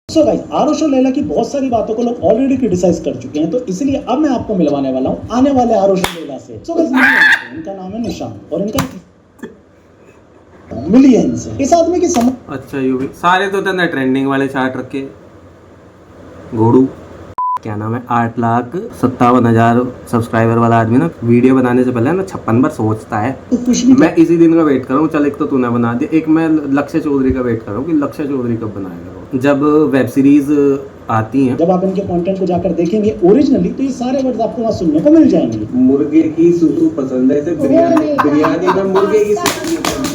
So guys, Aarush और लैला की बहुत सारी बातों को लोग ऑलरेडी क्रिटिसाइज कर चुके हैं, तो इसलिए अब मैं आपको मिलवाने वाला हूँ आने वाले आरुष और लैला से। सो गाइस, इनका नाम है निशांत और इनका मिलियंस है। इस आदमी की समझ अच्छा यू भी सारे तो इतने ट्रेंडिंग वाले चार्ट रखे घोड़ू क्या नाम है 8,57,000 सब्सक्राइबर वाला आदमी ना वीडियो बनाने से पहले ना 56 बार सोचता है। तो कुछ भी मैं इसी दिन का वेट कर रहा हूँ। चल एक तो तूने बना दिया, एक मैं लक्ष्य चौधरी का वेट कर रहा हूँ कि लक्ष्य चौधरी कब बनाएगा। जब वेब सीरीज आती हैं, जब आप इनके कंटेंट को जाकर देखेंगे ओरिजिनली, तो ये सारे वर्ड्स आपको वहाँ सुनने को मिल जाएंगे। मुर्गे की सूसू पसंद है, बिरयानी में मुर्गे की सूसू।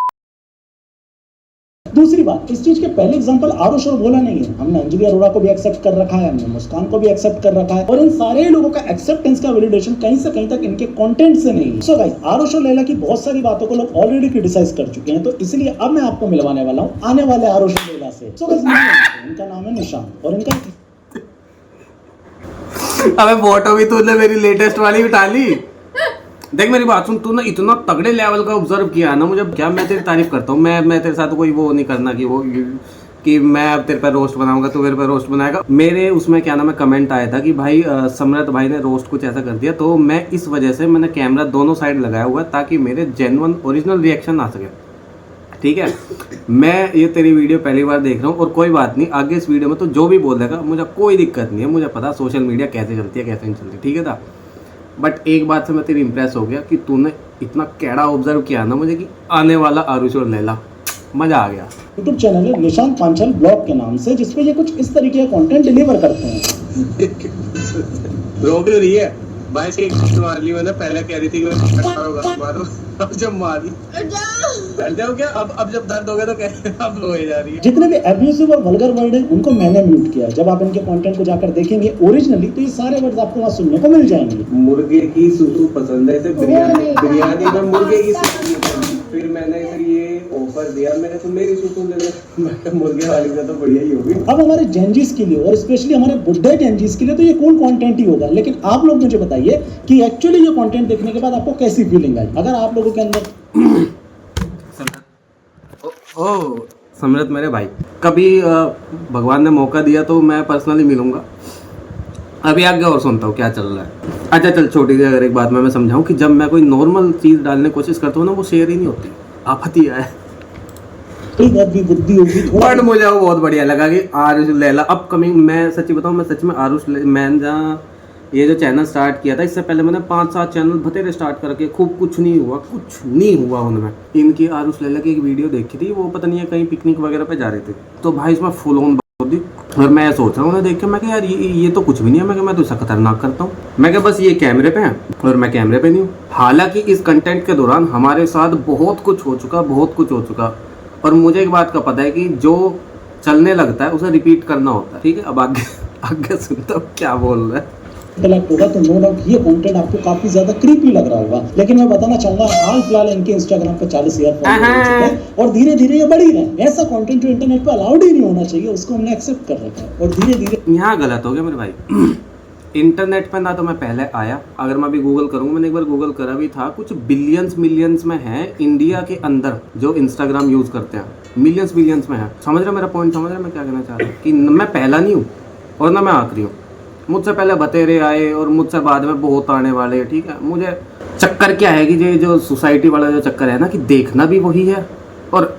दूसरी बात, इस चीज के पहले एग्जांपल आरुष और भोला नहीं है। हमने अंजलि अरोड़ा को भी एक्सेप्ट कर रखा है, हमने मुस्कान को भी एक्सेप्ट कर रखा है, और इन सारे लोगों का एक्सेप्टेंस का वैलिडेशन कहीं से कहीं तक इनके कंटेंट से नहीं है। सो गाइस, आरुष और लैला की बहुत सारी बातों को लोग ऑलरेडी क्रिटिसाइज कर चुके हैं, तो इसलिए अब मैं आपको मिलवाने वाला हूँ आने वाले आरुष और लैला से। सो गाइस, इनका नाम है निशांत और इनका अबे फोटो भी तूने मेरी लेटेस्ट वाली उठा ली। देख मेरी बात सुन, तू ना इतना तगड़े लेवल का ऑब्जर्व किया ना मुझे, क्या मैं तेरी तारीफ करता हूँ। मैं तेरे साथ कोई वो नहीं करना कि मैं अब तेरे पर रोस्ट बनाऊंगा तो मेरे पर रोस्ट बनाएगा। मेरे उसमें क्या नाम है कमेंट आया था कि भाई समरत भाई ने रोस्ट कुछ ऐसा कर दिया, तो मैं इस वजह से मैंने कैमरा दोनों साइड लगाया हुआ है ताकि मेरे जेन्युइन ओरिजिनल रिएक्शन आ सके। ठीक है, मैं ये तेरी वीडियो पहली बार देख रहा हूँ और कोई बात नहीं, आगे इस वीडियो में तो जो भी बोलेगा मुझे कोई दिक्कत नहीं है। मुझे पता सोशल मीडिया कैसे चलती है कैसे नहीं चलती, ठीक है था। बट एक बात से मैं तेरी इम्प्रेस हो गया कि तूने इतना कैड़ा ऑब्जर्व किया ना मुझे कि आने वाला आरुष और लैला, मजा आ गया। यूट्यूब चैनल है निशांत पांचाल ब्लॉग के नाम से, जिसपे ये कुछ इस तरीके का कंटेंट डिलीवर करते हैं। रोक रही है भाई से एक मार ली मैंने, पहले कह रही थी कि मैं मारो, अब जब मारी डर जाओ क्या, अब जब दर्द हो गया तो कह अब रोए जा रही है। जितने भी एब्यूसिव और वल्गर वर्ड हैं उनको मैंने म्यूट किया। जब आप इनके कंटेंट को जाकर देखेंगे ओरिजिनली, तो ये सारे वर्ड्स आपको वहाँ सुनने को मिल जाएंगे। मुर्गे की सूसू पसंद है, बिरयानी में मुर्गे की सूसू। फिर मैंने फिर ये ऑफर दिया, मैंने तो मेरी सूसू ले लो, मैं मुर्गे वाली का तो बढ़िया ही होगी। अब हमारे जेंजीज के लिए और स्पेशली हमारे बुड्ढे जेंजीज के लिए तो ये कूल कंटेंट ही होगा, लेकिन आप लोग मुझे बताइए कि एक्चुअली ये कंटेंट देखने के बाद आपको कैसी फीलिंग आई। अगर आप लोगों के अंदर समृत मेरे भाई, कभी भगवान ने मौका दिया तो मैं पर्सनली मिलूंगा। अभी आगे और सुनता हूँ क्या चल रहा है। अच्छा चल, छोटी सी अगर एक बात मैं समझाऊँ कि जब मैं कोई नॉर्मल चीज़ डालने की कोशिश करता हूँ ना, वो शेयर ही नहीं होती, आपत्ति है। बुद्धि होगी बट मुझे वो बहुत बढ़िया लगा कि आरुष लैला अपकमिंग। मैं सच्ची बताऊँ, मैं सच में आरुष मैंने जहाँ ये जो चैनल स्टार्ट किया था, इससे पहले मैंने 5-7 चैनल बतेरे स्टार्ट करके खूब कुछ नहीं हुआ उनमें। इनकी आरुष लैला की एक वीडियो देखी थी, वो पता नहीं है कहीं पिकनिक वगैरह पे जा रहे थे, तो भाई इसमें फुल ऑन दी। और मैं सोच रहा हूँ उन्हें देख के, मैं क्या यार ये तो कुछ भी नहीं है, मैं तो इससे खतरनाक करता हूँ। मैं क्या बस ये कैमरे पे है और मैं कैमरे पे नहीं हूँ। हालांकि इस कंटेंट के दौरान हमारे साथ बहुत कुछ हो चुका, और मुझे एक बात का पता है कि जो चलने लगता है उसे रिपीट करना होता है। ठीक है, अब आगे सुनता हूँ क्या बोल रहा है। कलेक्ट होगा तो नो डाउट ये कंटेंट आपको काफी ज्यादा क्रीपी लग रहा होगा, लेकिन मैं बताना चाहूंगा हाल फिलहाल इनके इंस्टाग्राम पे 40,000 फॉलोअर हो चुके हैं और धीरे धीरे ये बढ़ी रहे। ऐसा कंटेंट जो इंटरनेट पे अलाउड ही नहीं होना चाहिए, उसको हमने एक्सेप्ट कर रखा है और धीरे धीरे यहाँ गलत हो गया मेरे भाई। इंटरनेट पे ना तो मैं पहले आया, अगर मैं अभी गूगल करूँगा, मैंने एक बार गूगल करा भी था, कुछ मिलियंस में है इंडिया के अंदर जो इंस्टाग्राम यूज करते हैं, मिलियंस में है। समझ रहे मेरा पॉइंट, समझ रहे मैं क्या कहना चाह रहा हूँ कि मैं पहला नहीं हूँ और ना मैं आखिरी हूँ। मुझसे पहले बतेरे आए और मुझसे बाद में बहुत आने वाले। ठीक है, मुझे चक्कर क्या है कि ये जो सोसाइटी वाला जो चक्कर है ना कि देखना भी वही है और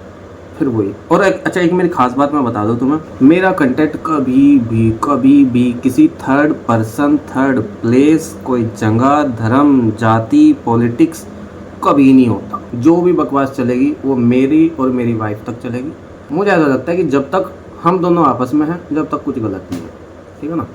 फिर वही। और अच्छा एक मेरी खास बात मैं बता दूं तुम्हें, मेरा कंटेंट कभी भी किसी थर्ड पर्सन, थर्ड प्लेस, कोई जगह, धर्म, जाति, पॉलिटिक्स कभी नहीं होता। जो भी बकवास चलेगी वो मेरी और मेरी वाइफ तक चलेगी। मुझे ऐसा लगता है कि जब तक हम दोनों आपस में हैं, जब तक कुछ गलत नहीं है। ठीक है ना,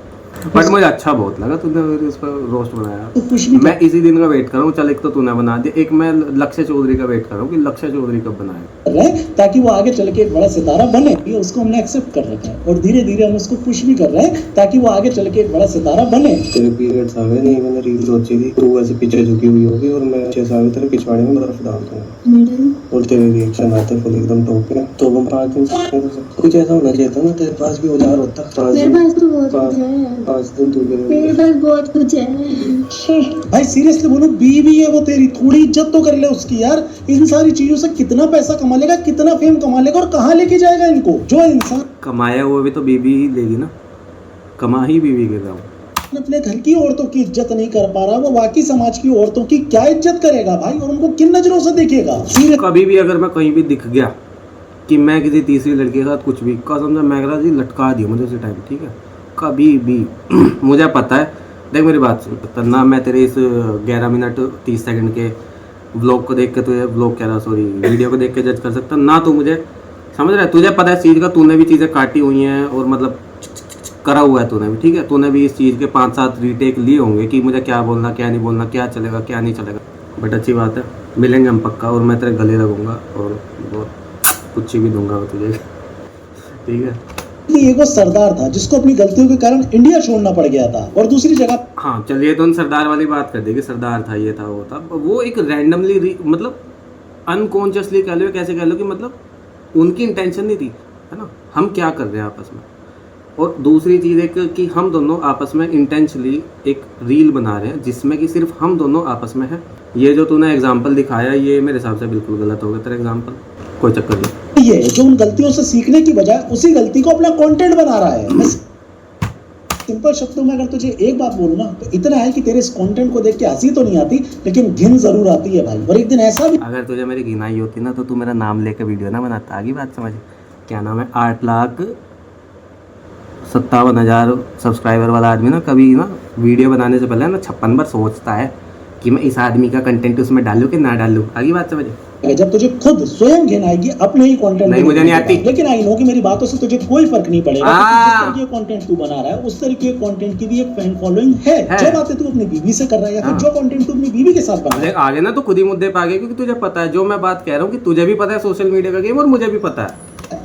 बट मुझे अच्छा बहुत लगा तूने इस पर रोस्ट बनाया, तो कुछ भी मैं इसी दिन का वेट कर रहा हूँ। चल एक तो तूने बना दिया, एक मैं लक्ष्य चौधरी का वेट कर रहा हूँ कि लक्ष्य चौधरी कब बनाए कर रहे हैं ताकि वो आगे चल के एक बड़ा सितारा बने। ये उसको हमने एक्सेप्ट कर रखा है और धीरे धीरे हम उसको पुश भी कर रहे हैं ताकि वो आगे चल के एक बड़ा सितारा बने। तेरे पीरियड्स आ गए नहीं, मैंने रील सोची थी तू ऐसे पीछे झुकी हुई होगी और मैं 6 साल तेरे पिछवाड़े में बर्फ डाल दूंगा और तेरे रिएक्शन आते फुल एकदम टॉप पे। तो हम 5 दिन कुछ ऐसा होना चाहिए था ना, तेरे पास भी औजार होता। मेरे पास तो बहुत है। 5 दिन तू मेरे पास बहुत कुछ है। भाई सीरियसली बोलो, बीवी है वो तेरी, थोड़ी इज्जत तो कर ले उसकी यार। इन सारी चीजों से कितना पैसा कमा लेगा, कितना फेम कमा लेगा और कहाँ लेके जाएगा इनको? जो इंसान कमाया हुआ भी तो बीवी ही लेगी ना, कमा ही बीवी के रहा हूँ। अपने घर की औरतों की इज्जत नहीं कर पा रहा, वो बाकी समाज की औरतों की क्या इज्जत करेगा भाई? और उनको किन नजरों से देखेगा? कभी भी अगर मैं कहीं भी दिख गया कि मैं किसी तीसरी लड़की के साथ कुछ भी कसम से मैं कह रहा जी लटका दिया मुझे उसी टाइम, ठीक है? कभी भी मुझे पता है, देख मेरी बात सुन, ना मैं तेरे इस 11 मिनट 30 सेकंड के व्लॉग को देख के तुझे व्लॉग कह रहा सॉरी वीडियो को देख के जज कर सकता, ना तू मुझे समझ रहा है, तुझे पता है इस चीज़ का, तूने भी चीज़ें काटी हुई हैं और मतलब करा हुआ है तूने भी, ठीक है? तूने भी इस चीज़ के 5-7 रीटेक लिए होंगे कि मुझे क्या बोलना क्या नहीं बोलना, क्या चलेगा क्या नहीं चलेगा। बट अच्छी बात है, मिलेंगे हम पक्का, और मैं तेरे गले लगूंगा और कुछ भी दूंगा तुझे, ठीक है? एक वो सरदार था जिसको अपनी गलतियों के कारण इंडिया छोड़ना पड़ गया था, और दूसरी जगह हाँ चलिए तो सरदार वाली बात कर देगी, सरदार था ये था वो था, वो एक रैंडमली मतलब अनकॉन्शियसली कह लो, कैसे कह लो कि मतलब उनकी इंटेंशन नहीं थी, है ना? हम क्या कर रहे हैं आपस में। और दूसरी चीज़ एक कि हम दोनों आपस में इंटेंशनली एक रील बना रहे हैं जिसमें कि सिर्फ हम दोनों आपस में हैं। ये जो तूने एग्जांपल दिखाया ये मेरे हिसाब से बिल्कुल गलत हो गया तेरा एग्जांपल, कोई चक्कर नहीं। ये जो उन गलतियों से सीखने की बजाय उसी गलती को अपना कंटेंट बना रहा है। मैं सिंपल शब्दों में अगर तुझे एक बात बोलूं ना तो इतना है कि तेरे इस कंटेंट को देख के हंसी तो नहीं आती, लेकिन घिन जरूर आती है भाई। और एक दिन ऐसा भी, अगर तुझे मेरी घिनाई होती ना तो तू मेरा नाम लेकर वीडियो ना बनाता, आगे बात समझ। क्या नाम है, 8,57,000 सब्सक्राइबर वाला आदमी ना कभी ना वीडियो बनाने से पहले ना 56 बार सोचता है कि मैं इस आदमी का कंटेंट उसमें डालूं कि ना डालूं, आगे बात समझ। जब तुझे खुद स्वयं घिन आएगी अपने ही कंटेंट नहीं, मुझे नहीं आती। लेकिन आई नो कि मेरी बातों से तुझे कोई फर्क नहीं पड़ेगा। जिस तरीके का कंटेंट तू बना रहा है उस तरीके के कंटेंट की भी एक फैन फॉलोइंग है। जो बातें तू अपनी बीवी से कर रहा है या फिर जो कंटेंट तू अपनी बीवी के साथ बना रहा है, आगे ना तो खुद ही मुद्दे पे आ गए, क्योंकि तुझे पता है जो मैं बात कह रहा हूँ कि तुझे भी पता है सोशल मीडिया का गेम और मुझे भी पता है।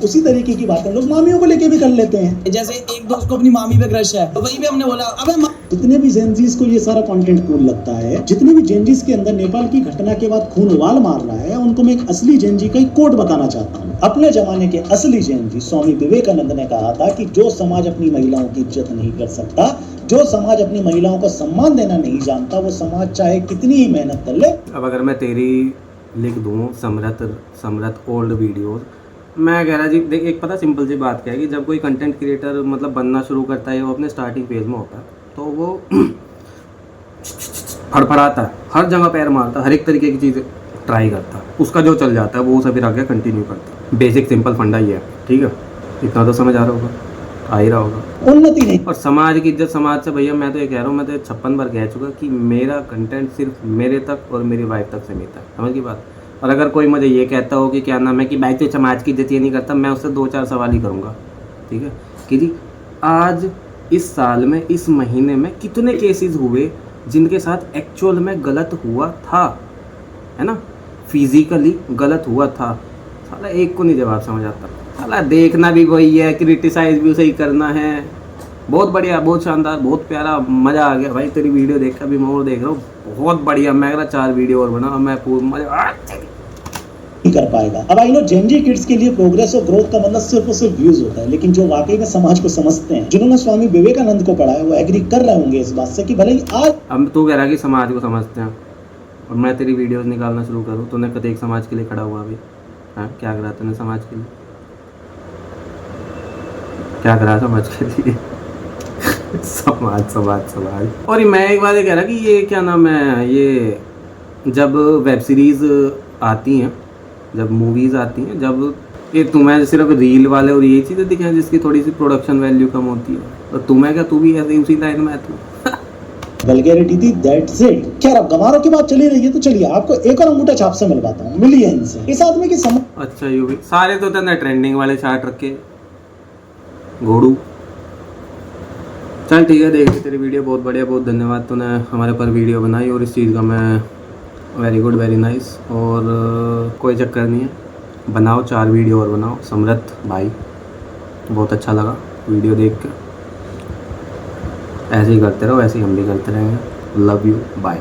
उसी तरीके की बातें लोग मामियों को लेके भी कर लेते हैं। जैसे एक दोस्त को अपनी मामी पे क्रश है तो वही भी हमने बोला अबे जितने भी जेनजीज को ये सारा कंटेंट कूल लगता है, जितने भी जेनजीज के अंदर नेपाल की घटना के बाद खून उबाल मार रहा है, उनको मैं एक असली जेनजी का एक कोट बताना चाहता हूँ। अपने जमाने के असली जेनजी स्वामी विवेकानंद ने कहा था कि जो समाज अपनी महिलाओं की इज्जत नहीं कर सकता, जो समाज अपनी महिलाओं को सम्मान देना नहीं जानता, वो समाज चाहे कितनी ही मेहनत कर ले। अब अगर मैं तेरी लिख दूँ समरत ओल्ड वीडियोस, मैं कह रहा जी देख, एक पता सिंपल सी बात क्या है कि जब कोई कंटेंट क्रिएटर मतलब बनना शुरू करता है, वो अपने स्टार्टिंग फेज में होता है तो वो फड़फड़ाता है, हर जगह पैर मारता है, हर एक तरीके की चीज़ें ट्राई करता है, उसका जो चल जाता है वो उसे फिर आगे कंटिन्यू करता है। बेसिक सिंपल फंडा ही है, ठीक है? इतना तो समझ आ रहा होगा, आ ही रहा होगा। उन्नति नहीं, और समाज की इज्जत समाज से, भैया मैं तो ये कह रहा हूँ, मैं तो 56 बार कह चुका कि मेरा कंटेंट सिर्फ मेरे तक और मेरी वाइफ तक सीमित है, समझ की बात। और अगर कोई मुझे ये कहता हो कि क्या नाम है कि भाई तो समाज की इज्जत ये नहीं करता, मैं उससे 2-4 सवाल ही करूँगा, ठीक है? कि जी आज इस साल में इस महीने में कितने केसेस हुए जिनके साथ एक्चुअल में गलत हुआ था, है ना? फिजिकली गलत हुआ था। साला एक को नहीं जवाब समझ आता। साला देखना भी वही है, क्रिटिसाइज भी उसे ही करना है। बहुत बढ़िया, बहुत शानदार, बहुत प्यारा, मज़ा आ गया भाई तेरी वीडियो देख कर। अभी मैं और देख रहा हूँ, बहुत बढ़िया। मैं कह रहा 4 वीडियो और बना, मैं पूरा मजा नहीं कर पाएगा। अब आई नो जेनजी किड्स के लिए प्रोग्रेस और ग्रोथ का मतलब सिर्फ और सिर्फ व्यूज होता है, लेकिन जो वाकई में समाज को समझते हैं, जिन्होंने स्वामी विवेकानंद को पढ़ा है, वो एग्री कर रहे होंगे इस बात से कि भले ही आज अब तू कह रहा है कि समाज को समझते हैं और मैं तेरी वीडियोस निकालना शुरू करूँ, तूने कभी एक समाज के लिए खड़ा हुआ अभी? हाँ, क्या करा तूने समाज के लिए? क्या करा समाज के लिए? समाज। और मैं एक बात ये कह रहा कि ये क्या नाम है, ये जब वेब सीरीज़ आती हैं, जब मूवीज़ आती हैं, जब ये तुम्हें सिर्फ रील वाले और ये चीज़ें दिखाएं जिसकी थोड़ी सी प्रोडक्शन वैल्यू कम होती है, तो तुम्हें क्या, तू भी ऐसे उसी लाइन में तू वल्गैरिटी थी, दैट्स इट। खैर अब गवारों की बात चली रही है तो चलिए आपको एक और अंगूठा छाप से मिलवाता हूँ, मिलियंस से। इस आदमी की समझ, अच्छा यू भी सारे तो तेने ट्रेंडिंग वाले चार्ट रखे घोड़ू। चल ठीक है, देख ली तेरी वीडियो, बहुत बढ़िया, बहुत धन्यवाद, तूने हमारे पर वीडियो बनाई और इस चीज़ का मैं वेरी गुड, वेरी नाइस। और कोई चक्कर नहीं है, बनाओ 4 वीडियो और बनाओ समरत भाई, बहुत अच्छा लगा वीडियो देख के। ऐसे ही करते रहो, ऐसे ही हम भी करते रहेंगे। Love you, bye.